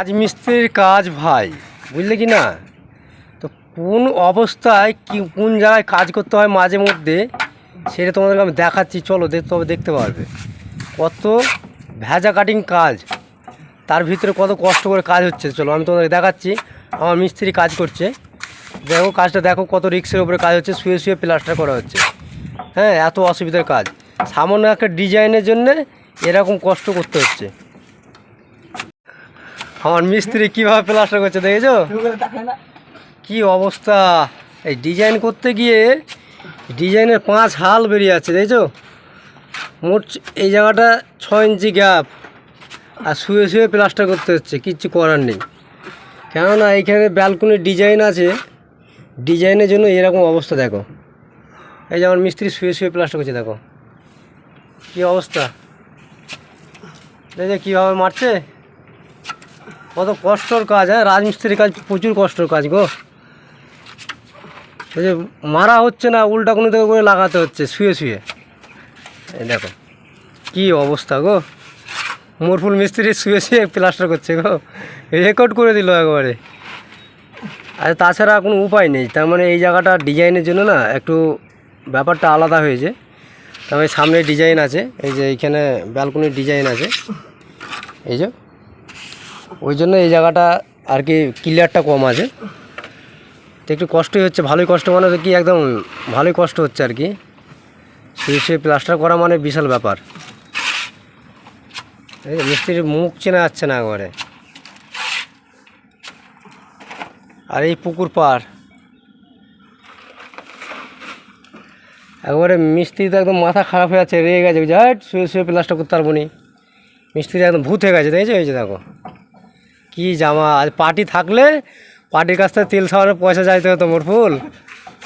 আজ মিস্ত্রির কাজ ভাই, বুঝলে কি না? তো কোন অবস্থায় কি কোন জায়গায় কাজ করতে হয় মাঝে মধ্যে সেটা তোমাদেরকে আমি দেখাচ্ছি। চলো তবে দেখতে পারবে কত ভেজা কাটিং কাজ, তার ভিতরে কত কষ্ট করে কাজ হচ্ছে। চলো আমি তোমাদের দেখাচ্ছি। আমার মিস্ত্রি কাজ করছে, দেখো কাজটা দেখো, কত রিক্সের উপরে কাজ হচ্ছে। শুয়ে শুয়ে প্লাস্টার করা হচ্ছে। হ্যাঁ, এত অসুবিধার কাজ, সামান্য একটা ডিজাইনের জন্যে এরকম কষ্ট করতে হচ্ছে। আমার মিস্ত্রি কীভাবে প্লাস্টার করছে দেখেছো? কি অবস্থা! এই ডিজাইন করতে গিয়ে ডিজাইনের 5 হাল বেরিয়ে যাচ্ছে, দেখেছো? মোট এই জায়গাটা 6 ইঞ্চি গ্যাপ, আর শুয়ে শুয়ে প্লাস্টার করতে হচ্ছে, কিচ্ছু করার নেই। কেননা এইখানে ব্যালকনির ডিজাইন আছে, ডিজাইনের জন্য এরকম অবস্থা। দেখো এই যে আমার মিস্ত্রি শুয়ে শুয়ে প্লাস্টার করছে, দেখো কি অবস্থা। দেখো কীভাবে মারছে, কত কষ্টর কাজ। হ্যাঁ, রাজমিস্ত্রির কাজ প্রচুর কষ্টর কাজ গো। এই যে মারা হচ্ছে না, উল্টা কোনো থেকে করে লাগাতে হচ্ছে শুয়ে শুয়ে। এই দেখো কি অবস্থা গো, মোরফুল মিস্ত্রি শুয়ে শুয়ে প্লাস্টার করছে গো, রেকর্ড করে দিল একবারে। আর তাছাড়া কোনো উপায় নেই। তার মানে এই জায়গাটা ডিজাইনের জন্য না একটু ব্যাপারটা আলাদা হয়েছে। তার মানে সামনে ডিজাইন আছে, এই যে এইখানে ব্যালকনির ডিজাইন আছে, এই যে ওই জন্য এই জায়গাটা আর কি ক্লিয়ারটা কম আছে। তো একটু কষ্টই হচ্ছে, ভালোই কষ্ট, মানে কি একদম ভালোই কষ্ট হচ্ছে আর কি। শুয়ে শুয়ে প্লাস্টার করা মানে বিশাল ব্যাপার। এই মিস্ত্রির মুখ চেনা যাচ্ছে না একবারে। আর এই পুকুর পাড় একবারে মিস্ত্রি তো একদম মাথা খারাপ হয়ে যাচ্ছে, রেগে গেছে, বুঝে হাট শুয়ে শুয়ে প্লাস্টার করতে পারবো নি। মিস্ত্রি একদম ভূত হয়ে গেছে, দেখেছো? এই যে দেখো কি জামা। আজ পার্টি থাকলে পার্টির কাছ থেকে তেল সাবানোর পয়সা চাইতে হতো মোর ফুল,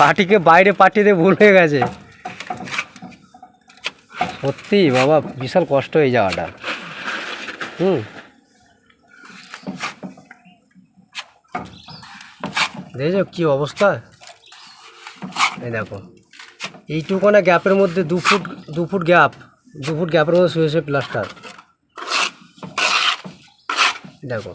পার্টিকে বাইরে পার্টিতে ভুল হয়ে গেছে। সত্যি বাবা, বিশাল কষ্ট এই জায়গাটা। দেখেছো কি অবস্থা? এই দেখো এইটুকুনা গ্যাপের মধ্যে 2 ফুট গ্যাপ, 2 ফুট গ্যাপের মধ্যে শুয়ে শুয়ে প্লাস্টার। দেখো